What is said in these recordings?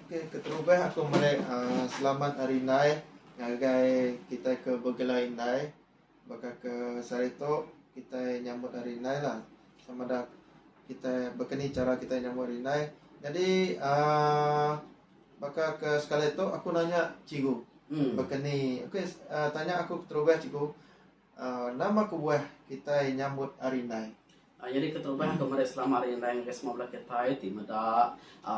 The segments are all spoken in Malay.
Okey, keterubah aku merek selamat hari nai ngagai kita ke bergelai nai baka ke sarito kita nyambut hari nai lah sama dah kita berkeni cara kita nyambut hari nai. Jadi baka ke sekali itu aku nanya cikgu berkeni. Okey, tanya aku keterubah cikgu, nama kubuah kita nyambut hari nai. Jadi keterubah kemarin selama hari ini guys mau belajar kita di meda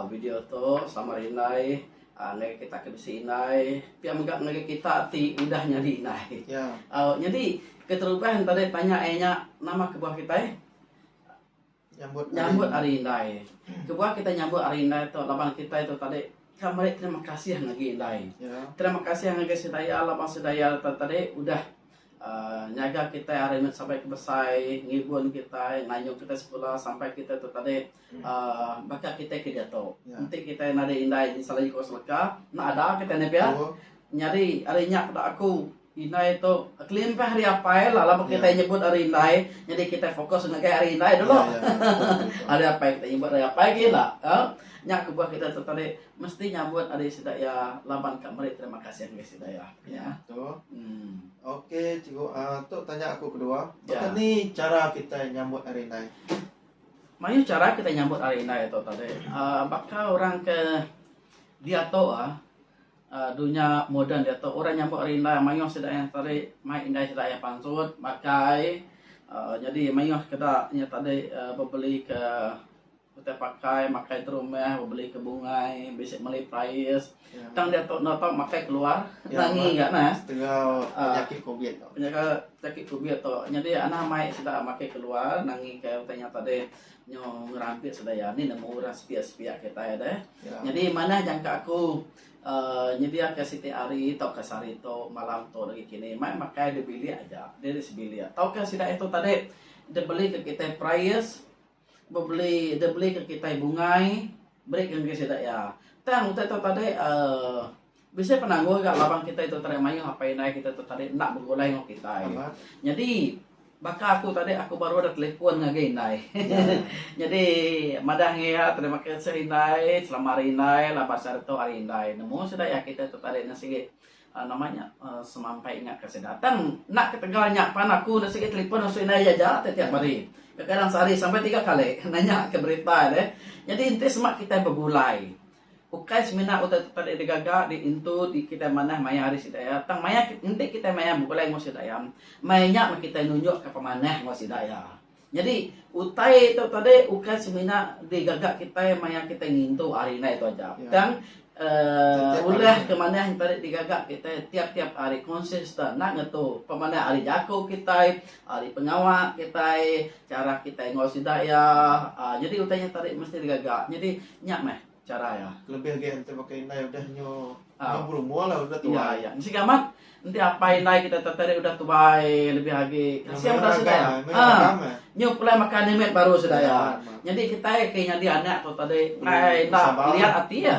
video tu selama hari ini ngai kita ke besi inai pihak megak ngai kita ti udah nyadi inai. Ya. Jadi keterubah tadi tanya nama kebuah kita nyambut hari ini. Kebuah kita nyambut hari ini tu lapan kita itu tadi kemarin terima kasih lagi inai. Ya. Terima kasih lagi sedaya lapan sedaya tadi udah nyaga kita hari ini sampai ke besai ngibun kita nganyung kita sekolah sampai kita tu tadi baka kita ke jatuh nanti kita nade indai di salah kos leka nak ada kita nepia nyari harinya pada aku indai itu clean pa hari apa lah lama kita nyebut hari indai jadi kita fokus dengan hari indai dulu hari apa kita nyebut hari apa gila nyak kebuah kita tu tadi mesti nyambut hari sedaya laban kamari terima kasih guys sedaya ya tu. Okey, cikgu. Tu tanya aku kedua. Apa ni cara kita nyambut hari nai? Mayu cara kita nyambut hari nai itu tadi. Bakal orang ke dia tu dunia modern dia tu orang nyambut hari nai mayu sedaya tadi mai indai sedaya pansut pakai jadi mayu kita nya tadi beli ke kita makai terumah beli ke bungai besok beli price tang dia tu notong makai keluar tangi enggak nah setengah penyakit covid tu penyakit covid tu jadi anak mai sudah makai keluar nangi ke tanya tadi nyo ngerampit sedaya ni nemu orang sepia-sepia kita ya deh jadi mana jangka aku nyedia ke Siti Ari atau ke Sarito malam tu lagi kini mai makai dibeli aja dari sebeli tau ke sida itu tadi dia beli ke kita price beli ke kita bungai break yang kita ya tang kita itu tadi bisa penangguh gak lapang kita itu tadi mayu apa naik kita itu tadi nak bergulai ngok kita jadi baka aku tadi aku baru ada telepon ngagain naik jadi madah ya terima kasih naik selama hari naik lapas hari itu hari naik nemu sudah ya kita itu tadi nasi namanya semampai ingat kasih datang nak ketegalnya pan aku nasi telepon nasi naik aja tiap hari kadang sehari sampai 3 kali nanya ke berita deh. Jadi inti semak kita bergulai. Ukai semina uta tadi digaga di intu di kita mana maya hari sidaya. Tang maya inti kita maya bergulai ngos sidaya. Mayanya kita nunjuk ke pemanah ngos sidaya. Jadi utai itu tadi ukai semina digaga kita maya kita ngintu hari itu aja. Tang ulah kemana yang tadi digagak kita tiap-tiap hari konsisten nak ngetu pemanah hari jago kita hari pengawak kita cara kita ngos daya jadi utanya tadi mesti digagak jadi nyak meh cara ya lebih lagi ente pakai nai udah nyo berumur lah udah tua ya si gamat nanti apain naik kita tadi udah tua lebih lagi kasih udah sudah nyo pula makan nemet baru sudah ya jadi kita kayaknya dia anak tuh tadi nak lihat hati ya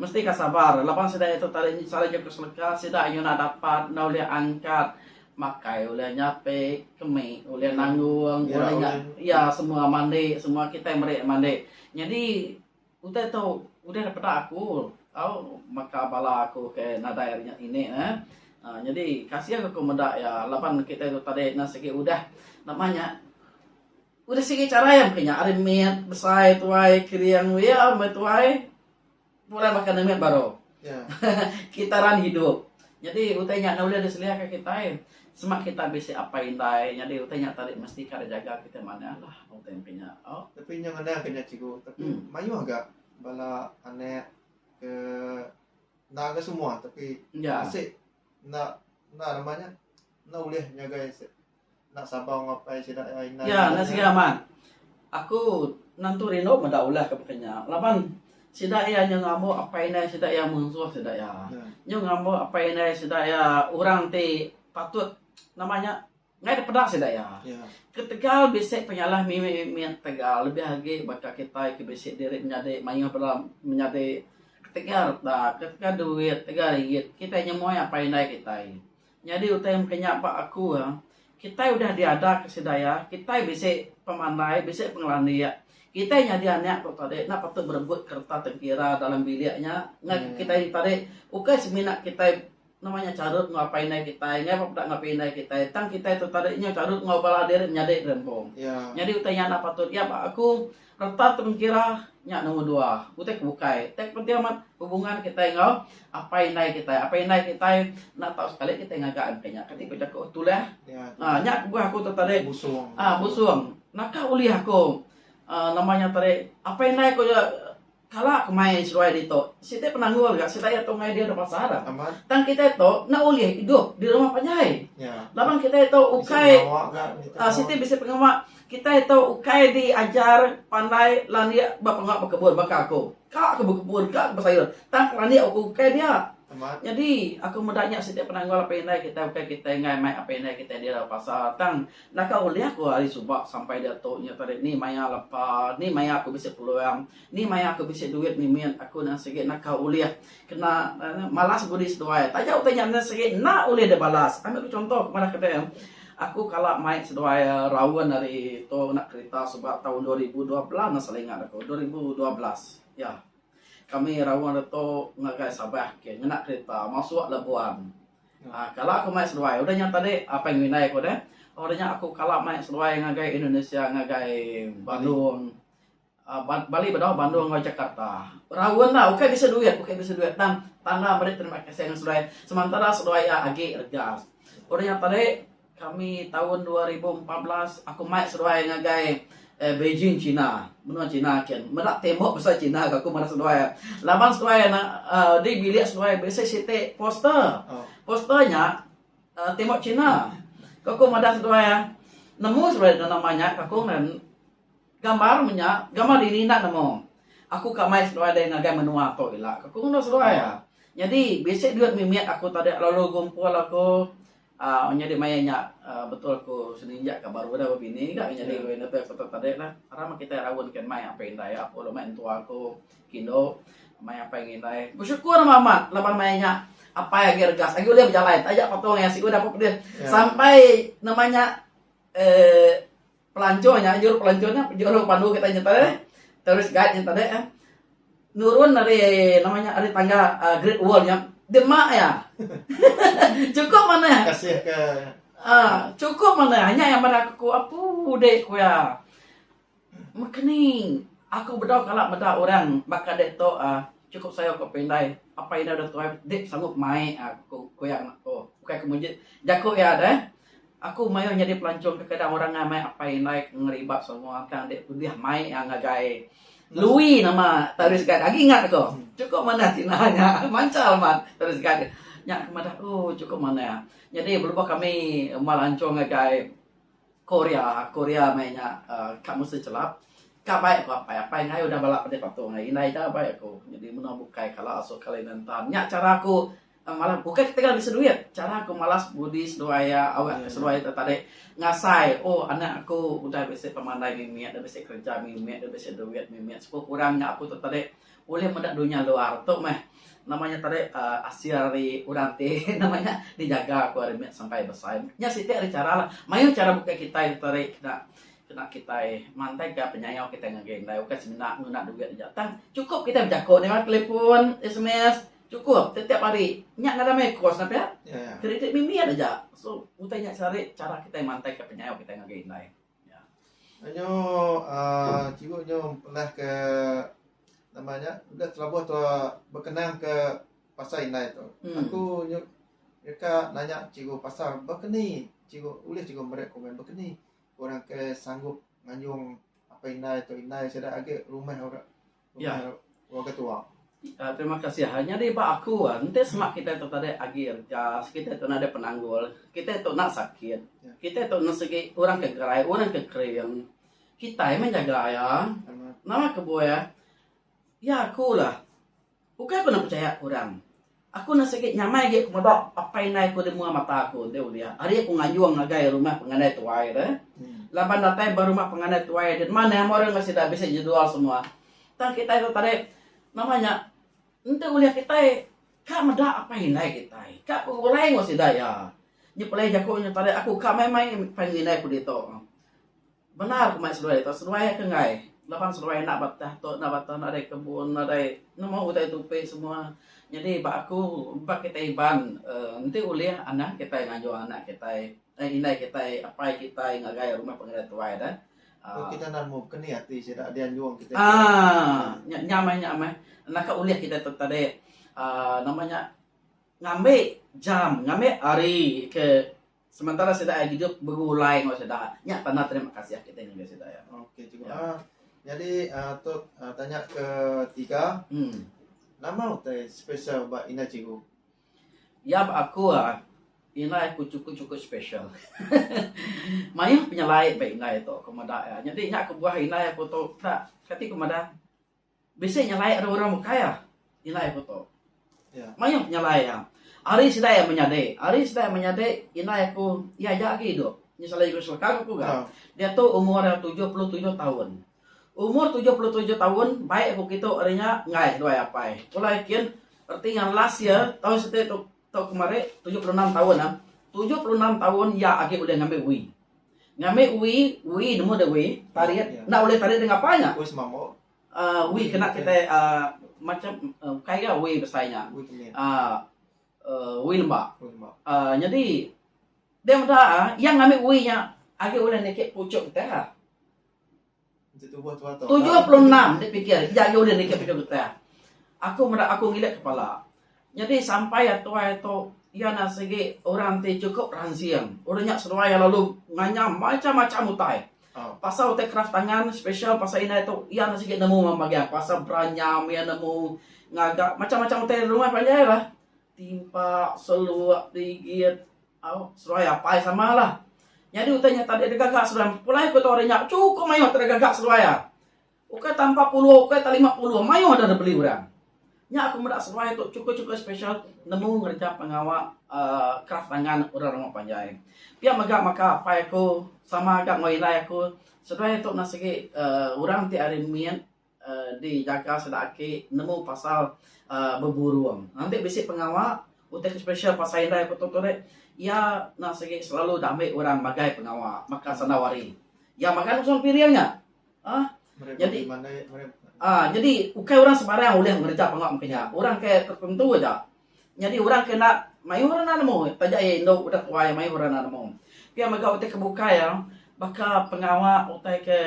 mesti kasabar lapan sudah itu tadi salah jam keselaka sudah nyo nak dapat nak boleh angkat makai oleh nyape kemi oleh nanggung oleh ya semua mandi semua kita merek mandi jadi udah tahu udah dapat aku maka bala aku ke nadairnya ini jadi kasih aku muda ya lapan kita itu tadi nasi udah namanya udah segi cara yang punya arimit besar tuai kiriang ya betuai mulai makan nemet baru kitaran hidup jadi utanya nak boleh diselia ke kita semak kita bisa apain dai jadi utanya tadi mesti kada jaga kita mana lah utanya tapi yang ada kena cikgu tapi mayu agak bala aneh ke naga semua tapi masih nak namanya nak boleh jaga nak sabar ngapai sida aina ya nasi gaman aku nantu rino meda ulah ke bekenya lapan sida ya nya ngamo apain sida ya musuh sida ya nya ngamo apain sida ya orang ti patut namanya ngai pedak sida ya ketegal bisik penyalah mimi tegal lebih lagi baka kita ke bisik diri menyade mayu dalam menyade ketegal ketika duit tegal ringgit kita nyemoy apain kita jadi utai kenya pak aku kita udah diada ke sedaya kita bisa pemandai bisa pengelandia kita nya dia nak tu tadi nak patut berebut kertas tengkira dalam biliknya kita tadi ukai seminat kita namanya carut ngapain naik kita ngapa tak ngapain naik kita tang kita itu tadinya carut ngobal adir nyadek rempong jadi utanya nak patut ya pak aku kertas tengkira nya nomor 2 utek bukai tek penting amat hubungan kita ngau apa yang naik kita nak tahu sekali kita ngagaan kayaknya ketika aku tulah nya aku tadi busung nak uli aku namanya tadi apa yang naik ko kala kumai suai dito sita penanggul gak sita ya tungai dia dapat sahara tang kita itu na uli hidup di rumah penjahit laban kita itu ukai sita bisa pengamak kita itu ukai diajar pandai landia bapak ngak berkebun baka aku kak berkebun kak bersayur tang landia aku ukai dia jadi aku mudahnya setiap penanggul apa yang kita ukai kita ngai mai apa yang kita dia pasar tang nak kau lihat aku hari subak sampai dia nya tadi ni maya lepas ni maya aku bisa peluang ni maya aku bisa duit mimin aku nak sikit nak kau lihat kena malas budi sedoai tajak utanya nak sikit nak uliah dia balas ambil contoh kepada kita aku kalau main sedoai rawan dari tu nak kereta sebab tahun 2012 nak selingat aku 2012 ya kami rawan itu ngagai Sabah ke nak kereta masuk Labuan. Kalau aku main seluai, udah nyata deh apa yang winai aku deh. Orangnya aku kalau main seluai ngagai Indonesia ngagai Bandung, Bali bedah Bandung ngagai Jakarta. Rawan lah, oke bisa duit dan tanda beri terima kasih yang seluai. Sementara seluai ya agi regas. Orangnya tadi kami tahun 2014 aku main seluai ngagai Beijing Cina, benua Cina kan. Menak tembok besar Cina aku mana sedoai. Laban sedoai nak di bilik sedoai biasa site poster. Posternya tembok Cina. Aku madah sedoai nemu sedoai namanya aku dan gambar ini nak nemu. Aku kamai sedoai dengan ngagai menua to ilak. Aku ngono sedoai ya. Jadi biasa duit mimiat aku tadi lalu gumpul aku jadi mayanya betul aku seninjak ke baru dah bini gak jadi wena tu aku tadi lah karena kita rawon kan mai apa yang daya aku lo main tua aku kindo mai apa yang daya bersyukur mama laban mayanya apa yang gergas aku lihat berjalan aja potong ya sih udah dapat dia sampai namanya pelanconnya juru pandu kita nyetar terus guide nyetar nurun dari namanya ada tangga Great Wall yang demak ya cukup mana ya kasih ke cukup mana hanya yang pada aku apa dek ku ya makening aku berdoa kalau beda orang bakal dek to cukup saya kok pendai apa ini udah tua dek sanggup main aku yang aku kayak kemudian jago ya deh aku main jadi pelancong ke kadang orang ngamai apa yang naik ngeribat semua tang dek dia main yang ngagai Louis nama terus kan lagi ingat aku cukup mana tinanya mancal man terus kan nyak kemana cukup mana ya jadi berubah kami melancong ngagai Korea mainnya kamu secelap kak baik kok apa yang udah balap pada patung ini dah baik aku jadi menabukai kalau asal kalian nonton nyak cara aku malah bukan kita kan bisa duit cara aku malas budi sedoaya awak sedoaya tadi ngasai anak aku udah bisa pemandai mimiat udah bisa kerja mimiat udah bisa duit mimiat sepuluh kurangnya aku tadi boleh mendak dunia luar tuh meh namanya tadi asiari uranti namanya dijaga aku ada sampai besar nya sih ada cara lah mayu cara buka kita tadi kena kita mantai ke penyayau kita ngegeng dah oke sebenarnya guna duit jatang cukup kita berjago nih telepon SMS cukup setiap hari nyak nggak ada mekos tapi ya kredit mimi aja so utanya cari cara kita mantai ke penyayau kita ngegeng dah ya hanya cikgu pernah ke namanya udah selabuh tu berkenang ke pasar inai tu aku mereka nanya cikgu pasar berkeni cikgu boleh cikgu mereka komen berkeni orang ke sanggup nganyung apa inai saya agak rumah orang orang ketua. Terima kasih hanya di pak aku nanti semak kita itu tadi agi jas kita itu ada penanggul kita itu nak sakit kita itu nak segi orang kegerai orang kekering kita yang menjaga ya nama keboya ya aku lah bukan aku nak percaya orang aku nak segi nyamai gitu kemudian apa inai aku di muka mata aku dia hari aku ngajuang ngagai rumah penganai tuai deh lapan datai baru rumah penganai tuai dan mana yang orang masih dah bisa jual semua tan kita itu tadi namanya ente uliah kita kak meda apa inai kita kak ulai masih daya ni pelai jago nya tadi aku kak main penginai aku dito benar aku main seluai itu seluai ke ngai lapan seluai nak batah tu nak batah nak ada kebun nak ada nama utai tupai semua. Jadi bak aku bak kita iban nanti oleh anak kita ngajo anak kita inai kita apa kita ngagai rumah pengerat tuai dah. Kita nak mau keni hati sih tak dia juang kita. Nyamai nak uliah kita tadi namanya ngambil jam ngambil hari ke sementara sudah hidup berulai nggak sudah nyak tanah terima kasih kita ini sudah ya. Oke juga. Jadi tu tanya ketiga. Nama utai spesial buat ina cikgu. Ya aku ina aku cukup spesial. Maya penyalai baik ina itu kemada ya. Jadi nyak aku buah ina aku tu tak kati kemada. Biasanya nyalai ada orang kaya ina aku tu. Ya. Maya penyalai ya. Hari sudah yang menyadai ina aku ya lagi hidup. Misalnya ikut selaka aku kan. Dia tu umur 77 tahun. Umur 77 tahun, baik aku kita artinya ngai dua apa. Kalau kian artinya last year tahun setelah tahun kemarin 76 tahun 76 tahun ya agi udah ngambil wi. Ngambil wi nemu dah wi, tarik. Nak boleh tarik dengan apanya? Wis mamo. Wi kena kita macam kayak wi besarnya. Wi lembak. Jadi dia mudah yang ngambil wi nya agi udah nekek pucuk kita. 76 dia pikir ya udah nikah pikir kita. Aku ngilat kepala. Jadi sampai atau ya nasigi orang te cukup ransiang. Orangnya seruai lalu nganyam macam-macam utai. Pasal utai craft tangan spesial pasal ini itu ya nasigi nemu mamagia pasal beranyam ya nemu ngagak macam-macam utai rumah panjang lah. Timpa seluak digit. Seruai apa sama lah. Jadi utanya tadi ada gagak seram. Pulai aku tahu orangnya cukup mayu ada gagak seruaya. Ukai tanpa 40, ukai tak 50, mayu ada beli orang. Nya aku mendak seruaya tu cukup spesial nemu ngerja pengawak craft tangan orang rumah panjang. Pia maka apa aku sama agak ngoilai aku seruaya tu nasigi orang ti arimian dijaga sedaki nemu pasal berburuang. Nanti bisi pengawak utek spesial pasal ini aku tu ya nasigi selalu damai orang bagai pengawal maka sanawari ya makan usul pilihannya jadi jadi ukai orang sembarang boleh mengerja pengawal makanya orang kayak tertentu aja jadi orang kena mayu orang nanamu tajak indo udah tua mayu orang nanamu pia maga utek kebuka ya baka pengawal utek ke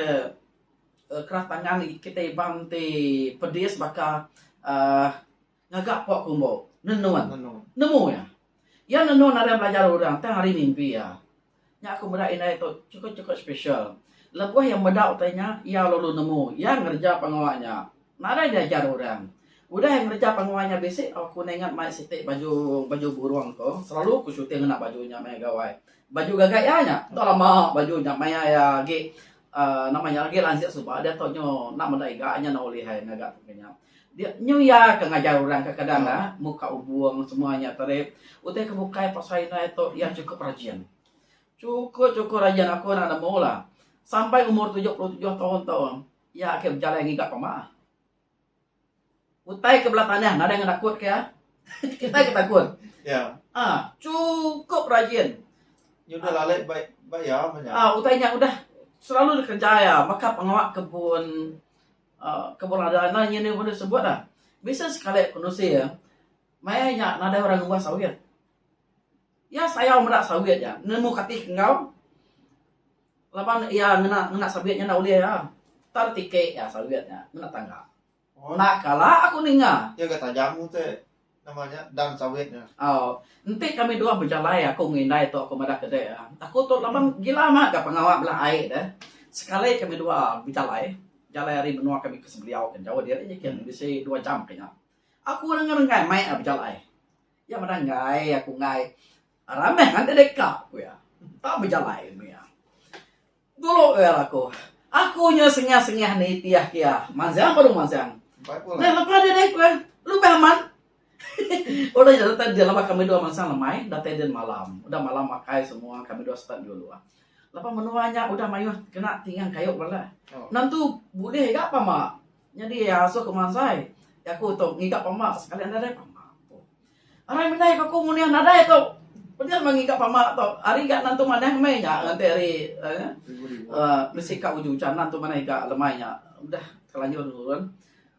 keras tangan kita banti pedis baka ngagak pok kumbo nemu ya. Ya neno nara belajar orang, tengah hari mimpi ya. Nya aku muda ini itu cukup spesial. Lepas yang muda utanya, ya lalu nemu, yang ngerja pengawalnya. Nara diajar orang. Udah yang ngerja pengawalnya basic, aku nengat mai sitik baju buruang ko. Selalu aku syuting nak bajunya mai gawai. Baju gagayanya, tak lama bajunya mai ya namanya lagi lansir subah dia tonyo nak mendai gaknya nak oleh hai ngagak punya. Dia nyuya ke ngajar orang ke kadang muka ubuang semuanya tarik utai kebukai pasai na itu yang cukup rajin rajin aku nak nemu lah sampai umur 77 tahun ya akhir berjalan lagi gak pemah utai ke belakangnya nada yang takut ke kita takut ya cukup rajin ya udah lalai baik ya utainya udah selalu dikerjaya maka pengawak kebun ada ini boleh sebut dah. Bisa sekali konosi ya. Mayanya nada orang ngubah sawit. Ya saya merak sawit ya. Nemu katih engkau. Lapan ya ngena sawitnya nak uliah ya. Tar tike ya sawitnya ngena tangga. Nak kalah aku ninga. Ya kata jamu teh namanya dan sawitnya. Nanti kami dua berjalan ya. Aku ngindai tu aku madah kedai ya. Aku tu lapan gila mah gak pengawak belah air dah. Sekali kami dua berjalan. Jalan hari benua kami ke sebeliau kan jauh dia aja kan bisa 2 jam kayaknya. Aku ngai main berjalan. Ya mana ngai aku ngai. Ramai nanti dekat aku ya. Tak berjalan ya. Dulu ya aku. Aku nya sengah nih tiah kia. Manzang baru manzang. Nah lepas dia dek lu behaman. Udah jadi tadi lama kami dua manzang lemai. Datang dan malam. Udah malam makai semua kami dua start dulu. Lepas menuanya udah mayu kena tinggal kayu bala. Nantu boleh gak apa mak? Jadi ya asuh ke mansai. Ya aku tu ngigap pamak sekalian ada pamak. Arai minai aku munia nada itu. Padahal mengigap pamak tu. Ari gak nantu mana mainnya nanti ari mesti kau ujung nantu mana gak lemainya. udah terlanjur duluan.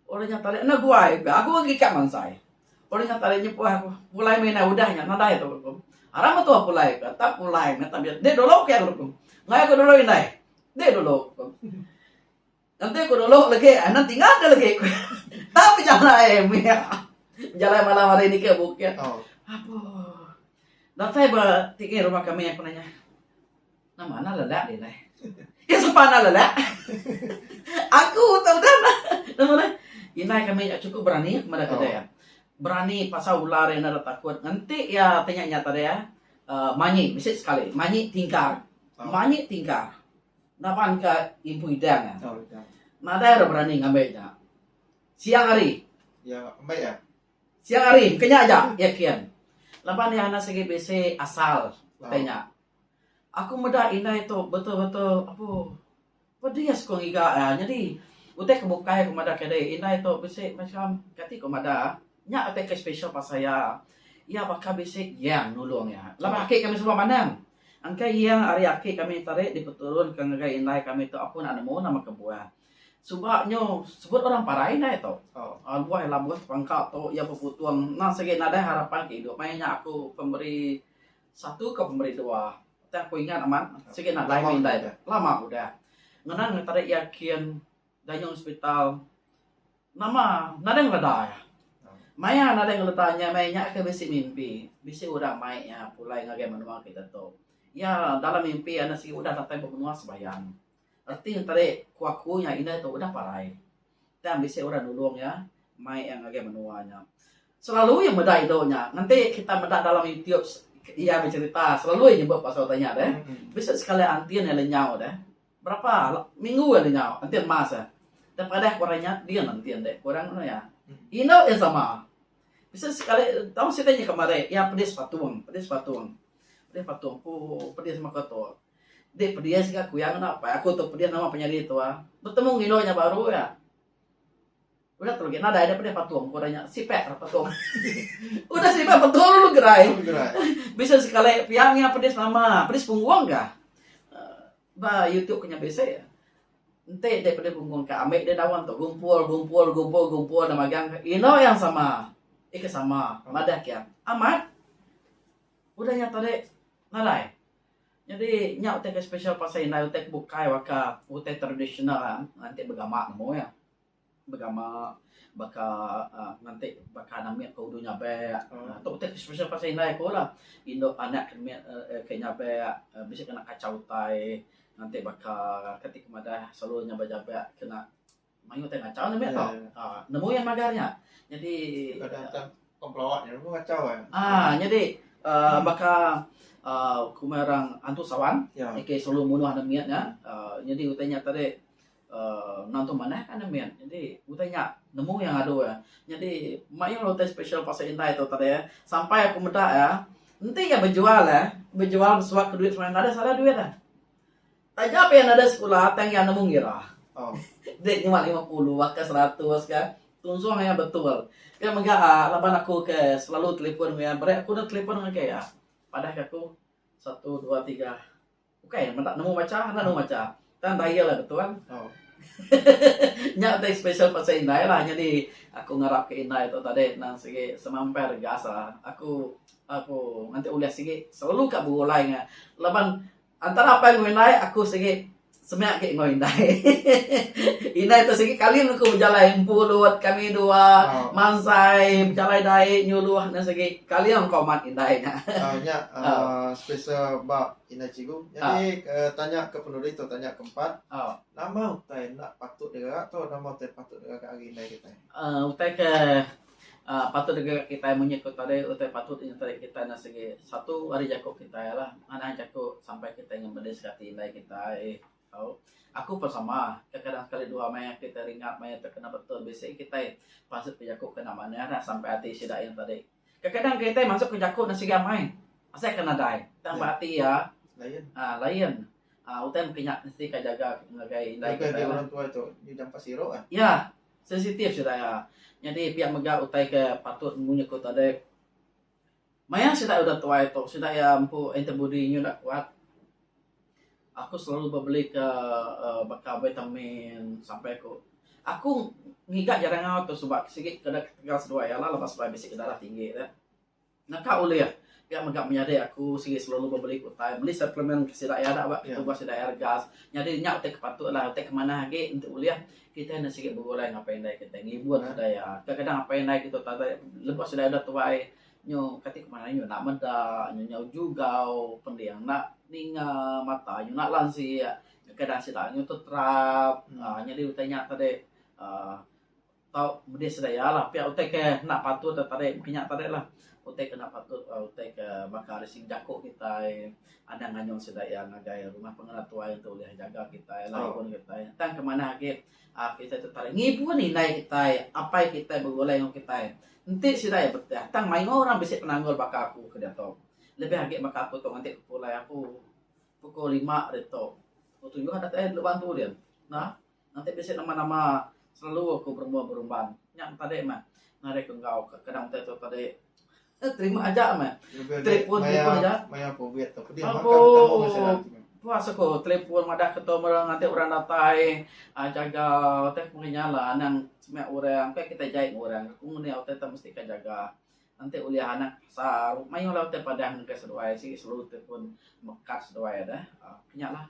Orangnya tarik na gua, aku lagi kat mansai. Orangnya tariknya aku pulai main udahnya nada itu. Aram tu pulai, tak pulai, mata biar dia dulu kayak dulu. Nggak aku dulu ini, dia dulu. Nanti aku dulu lagi, nanti nggak ada lagi. Tapi jangan jalan malam hari ini ke bukit. Apa? Datang tiga rumah kami aku nanya, nama mana ledak dia nih? Ya sepana ledak. Aku tahu dah namanya. Inai kami cukup berani kepada kita ya. Berani pasal ular yang ada takut. Nanti ya tanya nyata dia. Manyi, bisa sekali. Manyi tingkar. Manyi tingkar. Napan ke ibu idang ya. Nada ada berani ngambilnya. Siang hari. Ya, ambil ya. Siang hari, kenya aja, yakin. Lapan yang anak segi BC asal, tanya. Aku muda inai itu betul-betul apa? Pedias kong iga ya. Jadi utek kebukai kumada kedai inai itu BC macam kati kumada. Nya utek ke special pas saya. Ya bakal BC yang nulung ya. Lapan akhir kami semua mandang. Angkai yang hari akhir kami tarik di peturun ke ngai inai kami itu aku nak nemu nama kebuah. Subaknya sebut orang parai dah itu. Buah lah buah pangkat tu ya peputuan. Nah segi nada harapan kehidupannya aku pemberi 1 ke pemberi 2. Tapi aku ingat aman segi nada ini dah. Lama udah. Ngenang tarik yakin dayung hospital. Nama nada yang reda ya. Maya nada yang letanya mainnya ke besi mimpi. Besi udah mainnya pulai ngagai menua kita tu. Ya dalam mimpi anak si udah datang bermenua sebayang. Artinya tadi kuakunya ini tuh udah parai. Dan bisa orang nulung ya, mai yang agak menuanya. Selalu yang meda idonya. Nanti kita meda dalam YouTube, ia bercerita selalu yang nyebut pasal tanya deh. Bisa sekali antian yang lenyau deh. Berapa minggu yang lenyau, antian masa. Dan pada kurangnya dia nantian deh. Kurang mana ya? Ino yang sama. Bisa sekali. Tahu sih tanya kemarin, ya pedis patung. Pedis patung, pedis makato. Dia pedias gak kuyang apa? Aku tuh pedias nama penyanyi itu bertemu ngilonya baru ya. Udah terus nada ada pedias patung, kurangnya sipek patung. Udah sipek betul lu gerai. Bisa sekali piangnya pedias nama, pedias punggung enggak? YouTube punya biasa ya. Ente dia pedias punggung ke ambek dia dawan tuh gumpul nama gang. Ino yang sama, ike sama, madak ya. Amat. Udah nyata deh, nalai. Jadi nyak utek special pasal inai utek bukai waka utek tradisional nanti bergama namo ya. Bergama baka nanti baka namanya kau dunia be. Tu utek special pasal inai ko lah. Indo anak kenya be bisa kena kacau tai nanti baka ketika mada selalunya baca be kena mayu utek kacau namanya tau. Nemu yang magarnya. Jadi kadang komplawatnya lu kacau ya. Jadi baka kumerang antu sawan, ike selalu munuh namiatnya. Jadi utanya tadi nantu mana kan namiat. Jadi utanya nemu yang ada ya. Jadi mayu lo tes special pasal intai itu tadi ya. Sampai aku muda ya. Nanti ya berjual sesuatu duit semuanya ada salah duit dah. Tanya apa yang ada sekolah, tang yang nemu ngira. Dek cuma 50, ke 100 kan. Tunsung hanya betul. Kan enggak laban aku ke selalu telepon ya. Aku udah telepon ke ya. Padahal aku 1, 2, 3. Oke, mentak nemu macam, nemu macam. Tan daya lah betul kan? Nyak teh special pasal Indah lah. Jadi aku ngarap ke Indah itu tadi nang segi semamper gas lah. Aku nanti ulah segi selalu kak bulainya. Laban antara apa yang Indah aku segi semak ke Indah. Indah itu segi kalian aku berjalan pulut kami dua mansai berjalan dai nyuluh dan segi kalian komat Indahnya. Spesial bab Indah Cigu. Jadi tanya ke penulis atau tanya keempat. Nama utai nak patut dia atau nama utai patut dia ke agenda kita? Utai ke patut juga kita menyekut tadi utai patut ini tadi kita nak segi satu hari jago kita ya lah. Mana jago sampai kita yang mendesakati Indah kita aku bersama kadang kali dua maya kita ringat maya terkena betul biasa kita pasut ke Jakub kena mana nah sampai hati sidak yang tadi kadang kita masuk ke Jakub nasi gamai saya kena dai tambah hati ya lain utem kenyak mesti jaga ngagai indai kita orang tua itu di dampak siro kan ya sensitif sudah ya jadi pihak megah utai ke patut menyekut tadi maya sudah udah tua itu sudah ya ampu antibody-nya udah kuat. Aku selalu beli ke bakal vitamin sampai aku aku ngigak jarang ngau tu sebab sikit kena tinggal sedua ya lah lepas bisi ke darah tinggi dah. Nah kau boleh ya. Ya megak menyadari aku sikit selalu membeli kutai, beli suplemen kesida ya ada bak kita buat sida air gas. Jadi nyak utek patut lah utek kemana lagi untuk kuliah kita nak sikit bergolai ngapain dah kita ngibuat sida ya. Kadang-kadang ngapain dah kita tak lepas sida ada tuai nyo katik kemana nyo nak menda nyo juga pendiang nak ninga mata nyo nak lansi ya. Kadang sida nyo tu terap jadi utanya tadi tau dia sedaya lah pihak utek nak patut tadi minyak tadi lah utek kena patut utek bakal rising jakok kita ada nganyong sedaya ngagai rumah pengenatua yang boleh jaga kita lah pun kita tang kemana lagi kita tertarik ngibu ni naik kita apa kita bergolai dengan kita nanti sedaya betul tang main orang bisa penanggul bakal aku ke dato lebih lagi bakal aku tu nanti pulai aku pukul 5 detok pukul 7 ada lu bantu dia nah nanti bisa nama-nama selalu aku berumban yang tadi mah narik engkau kadang tu tadi terima aja mah telepon aja maya pobet tapi dia apa puasa ko telepon madah ketemu nanti orang datai jaga teh mengenyala nang semak orang kayak kita jahit orang aku ni teh mesti jaga nanti uliah anak sa mayo laut teh padang ke seduai si seluruh telepon mekas seduai dah kenyala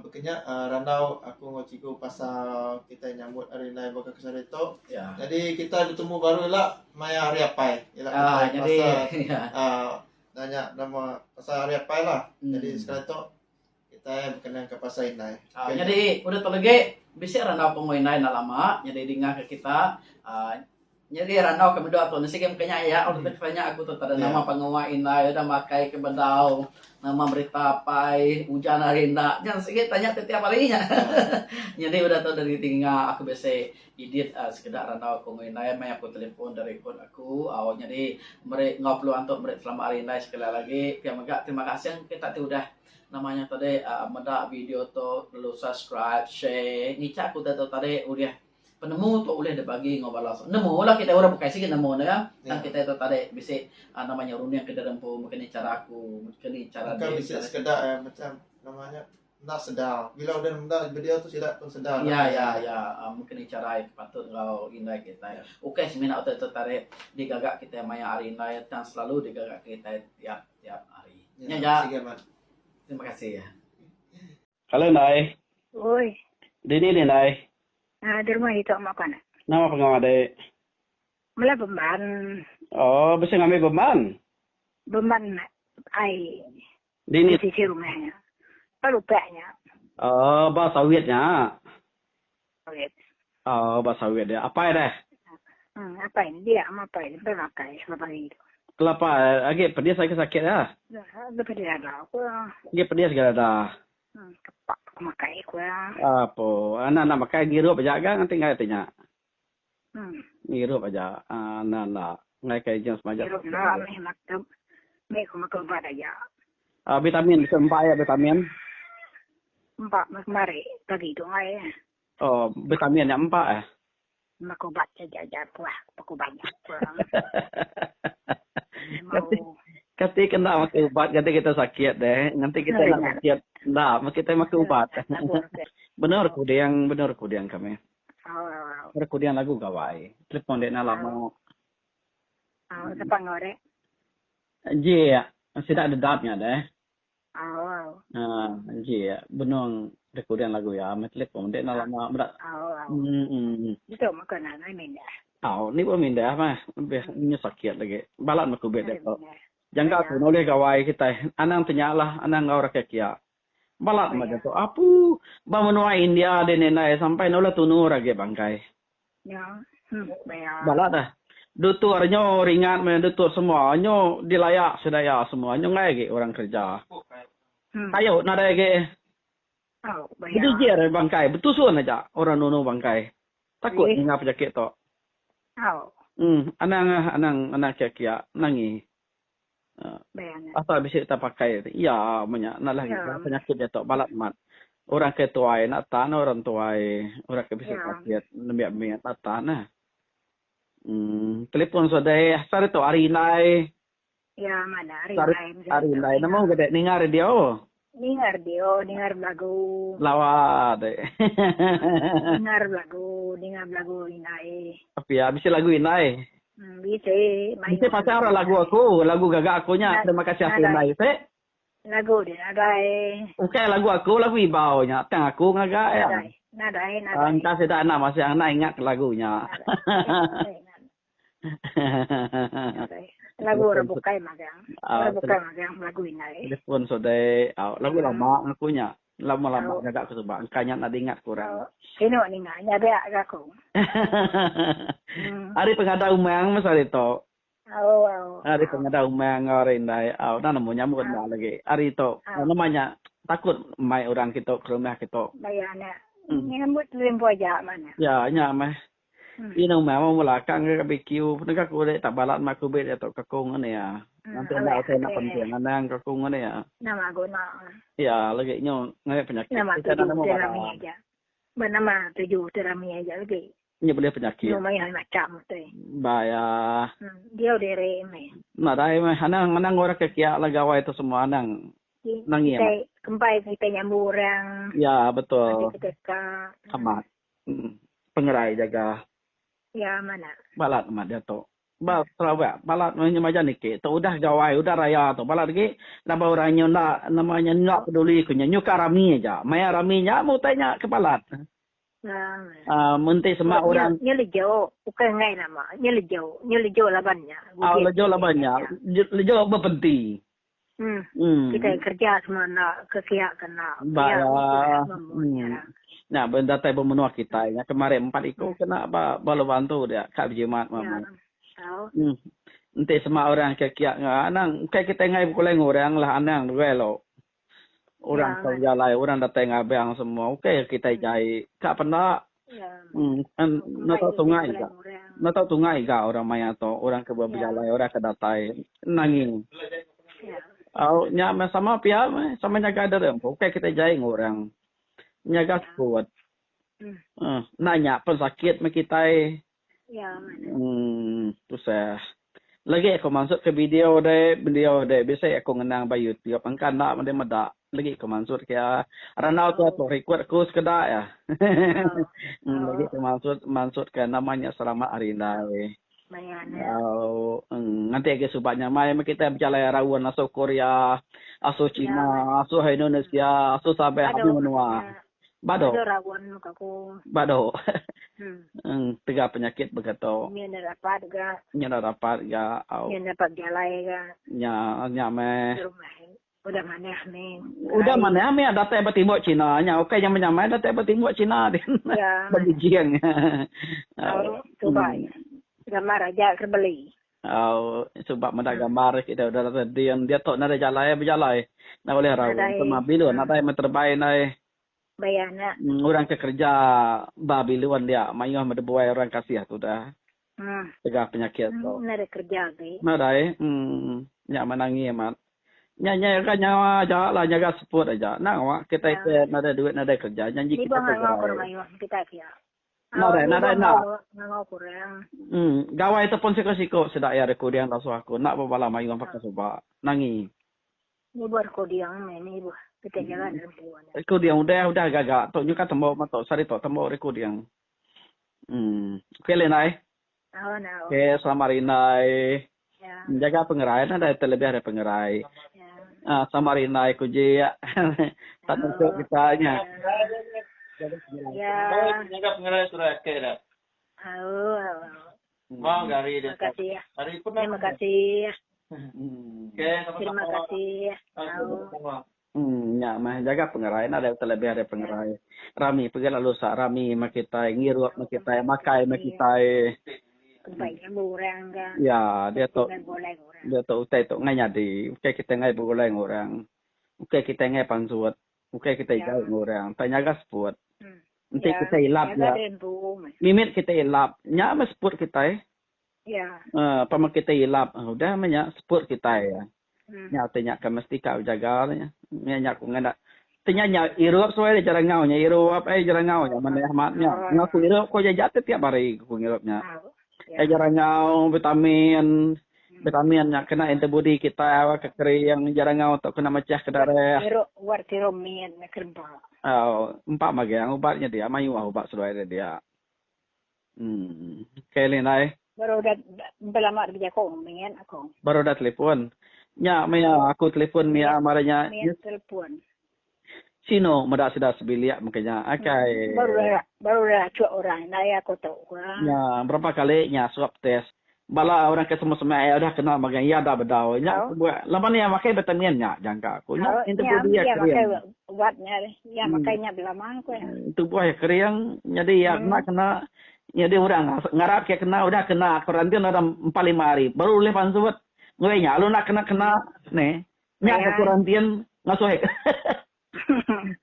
Bekenya randau aku ngociku pasal kita nyambut hari nai bakal kesareto. Ya. Jadi kita bertemu baru lah maya hari apa? Ialah kita jadi pasal nanya nama pasal hari apa lah. Jadi sekarang tu kita berkenan ke pasal nai. Jadi udah lagi bisa randau pemain nai lama. Jadi dengar ke kita. Jadi randau kami doa tu nasi game kenya ya. Udah tanya aku tu ada nama penguain nai udah makai ke bedau. Nama berita apa hujan hari ndak jangan sedikit tanya setiap harinya jadi udah tahu dari tinggal aku biasa edit sekedar randau aku ngai mai aku telepon dari akun aku jadi mereka ngaplu untuk mereka selama hari ini sekali lagi terima kasih kita tu udah namanya tadi menda video tu perlu subscribe share ngicak aku tadi udah penemu tu boleh dibagi ngobalas nemu lah kita orang bukan sih nemu ya kan kita itu tadi bisa namanya runi yang kita rempu mungkin cara aku mungkin cara dia bisa sekedar macam namanya nak sedar bila udah mendak video tu tidak pun sedar ya mungkin cara patut kau indah kita ya oke semina itu tadi digagak kita maya hari ini yang selalu digagak kita tiap hari ya terima kasih ya halo Nai oi Dini Nai di rumah itu makan. Nama pengawa dek? Mula beban. Oh, bisa ngambil beban? Beban ai. Dini sisi rumahnya. Lalu paknya. Oh, bahasa sawitnya. Sawit. Oh, bahasa sawit ya. Apa ya deh? Apa ini dia apa ini bermakai selama itu. Kelapa, agak pedis lagi sakit ya? Lebih dia ada aku. Agak pedis gak ada. Kepak makai aku. Apa? Anak-anak makai girup aja kan nanti nggak tanya. Girup aja. Anak-anak nggak kayak jenis macam. Girup lah, makan. Mereka makan pada aja. Vitamin bisa 4 ya vitamin. 4 kemarin pagi itu ngai. Oh, vitamin yang 4 ya? Makan obat saja puah, pakai banyak. Kati kena makan ubat, kati kita sakit deh. Nanti kita nak sakit, nah, kita makan ubat. benar kudiang kami. Benar kudiang lagu gawai. Telepon dek nak lama. Siapa ngorek? Ji ya, masih ada datnya deh. Ji ya, benar kudiang lagu ya. Masih telepon dek nak lama berat. Itu makanan ini minda. Ni pun minda mah, lebih sakit lagi. Balat makan bed dek. Jangan aku noleh gawai kita. Anang tenyalah, anang ngau rakyat kia. Balat macam tu. Apu, menua India de nenai sampai noleh tunur lagi bangkai. Ya, Balat dah. Dutur nyo ringan, dutur semua. Nyo dilayak sedaya semua. Nyo ngai orang kerja. Ayo, nada lagi. Jadi jer bangkai. Betul suan aja orang nunu bangkai. Takut ngap penyakit tu. Anang kia nangi. Asal bisa kita pakai. Ya, banyak. Nak lagi penyakit dia tak balak mat. Orang ketuai nak tan orang tuai. Orang ke bisa sakit. Lebih nak tan. Telepon sudah. Asal itu hari nai. Ya, mana hari nai. Nama gede ningar dia. Dengar lagu. Lawa deh. Dengar lagu inai. Tapi ya, bisa lagu inai. Bisa. Bisa pasal orang lagu aku, lagu gagak akunya. Terima kasih aku inai. Lagu dia ada. Oke, lagu aku, lagu ibaunya. Tang aku ngagak ya. Nada. Entah sudah anak masih anak ingat lagunya. Lagu rebukai magang. Lagu inai. Telepon sudah, lagu lama akunya. Lama-lama gagak aku coba. Angkanya nak ingat kurang. Kino ni nga, nyabe aku. Hari pengada umang mas hari to. Oo. Hari pengada umang orang dai. Nah namanya bukan lagi. Hari to. Namanya takut mai orang kita ke rumah kita. Bayana. Nyambut limpo aja mana. Ya, nyamah. Ino mau melakang ke BQ, negak ko tak balat mak ko bet atau kakung ani ya. Nanti nak saya nak penting nang kakung ani ya. Nama guna. Ya, lagi nyo ngai penyakit. Nama tujuh terami aja. Bernama tujuh terami aja lagi. Ini boleh penyakit. Lumayan macam tu. Baya. Dia udah reme. Nah, dai mah hanang orang kekia lagawai itu semua nang. Nangis. Kempai kita nyambut orang. Ya, betul. Kita Amat. Pengerai jaga. Ya mana? Balat mat dia tu. Sarawak balat macam ni ke. Tu udah gawai, udah raya tu. Balat ke nama orangnya nak namanya nak peduli kunya. Nyuka rami aja. Maya raminya mau tanya ke balat. Menteri semua orang. Nyelejo, bukan ngai nama. Nyelejo labannya. Lejo labannya. Lejo berpenting. Kita kerja semua nak kekiak kena. Nah, benda tay bermenua kita. Ya, kemarin 4 ikut kena balu bantu dia kat Jimat mama. Nanti semua orang kekiak nang kayak kita ngai bukan orang lah anang dua lo. Orang terjalai, orang datang abang semua. Okey kita jai. Kak pernah nak tahu tungai enggak? Nak tahu tungai enggak orang maya tu, orang ke berjalai, orang ke datai nanging. Nya sama pihak sama jaga derem. Okey kita jai orang. Nyaga kuat. Nanya pesakit me kita. Ya. Terus lagi aku masuk ke video deh. Biasa aku ngenang by YouTube. Angkan nak mada. Lagi aku masuk ke Ranau tu record aku sekedar ya. Lagi aku masuk ke namanya Selamat Arina. Nanti lagi subahnya mai kita berjalan rawan asal Korea, asal Cina, asal Indonesia, asal sampai habis menua. Bado. Tiga penyakit begitu. Nya dapat ga. Nya dapat ga. Nya dapat jalai ga. Nya me. Udah mana me ada teh bertimuk Cina. Nya okey yang menyamai ada teh bertimuk Cina din. Ya. Bagi jiang. Coba. Gambar aja terbeli. Sebab mendak gambar kita udah dia tok nada jalai berjalai. Nak boleh rawan sama bilu nak tai terbaik nai. Bayana. Orang kerja babiluan dia, mayuh mendebuai orang kasih tu dah. Tegah penyakit tu. Nada kerja ke. Nada nyak menangi amat. Nya kan nyawa aja lah jaga support aja. Nak awak kita itu nada duit nada kerja janji kita kerja. Kita kia. Nada. Ngau kurang. Gawai itu pun siko sedak ya rekodian lasu aku. Nak bawa mayuh pakai sebab nangi. Ni buat rekodian ni buat. Kita jalan rempuan. Rekodian udah gagak. Tok nyuka tembok matok sari tok tembok rekodian. Okey lenai. Okey selamat rinai. Jaga pengerai ada terlebih ada pengerai. Sama rinai kuji tak tentu kitanya. Jaga pengerai sudah okey dah. Mau gari dia. Terima kasih. Terima kasih. Terima kasih. Nya mah jaga pengerai ada terlebih ada pengerai. Rami pergi lalu sak rami makita ngirup makita makai makita. Ya, dia tu utai tu ngai nyadi. Okey kita ngai boleh orang. Okey kita ngai pansuat. Okey kita jauh orang. Tanyaga sport. Nanti kita ilap ya. Mimit kita ilap. Nya mas sport kita Ya. Paman kita ilap. Udah banyak sport kita ya. Nya tanya ke mesti kau jaga nya. Nya aku ngada. Tanya irup soalnya jarang ngau nya irup jarang ngau nya mana ahmadnya. Ngaku irup ko jajat tiap hari ku ngirupnya. Jarang ngau vitamin vitamin yang kena antibody kita awak kekeri yang jarang untuk kena mecah ke darah. Tiro mian na kerba. Empat magang obatnya dia mayu obat sudah dia. Kali nai. Baru dah belamar dia ko mian ako. Baru dah telepon. Nya Mia aku telepon Mia marahnya. Mian telepon. Sino mada sudah sebiliak makanya akai. Baru dah cuak orang naya ako tahu. Ya berapa kali nya swab test. Bala orang ke semua udah kenal magang ya dah bedau nya. Lama ni makai vitamin nya jangka aku nya antibody ya kering. Buatnya ya makanya belamang ko. Itu buah kering jadi ya kena jadi orang ngarap kayak kena udah kena karantina ada 4-5 hari baru boleh pansuat ngenya lu nak kena nih nya ke karantina ngasuh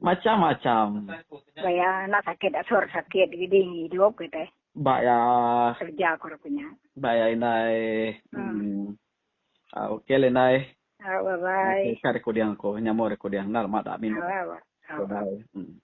macam-macam Baya nak sakit asor sakit gini hidup kita. Baya Kerja ko punya. Baya inai. Oke lenai. Bye bye. Kare ko diang ko nyamo re ko diang nal mata min. Bye bye. Bye.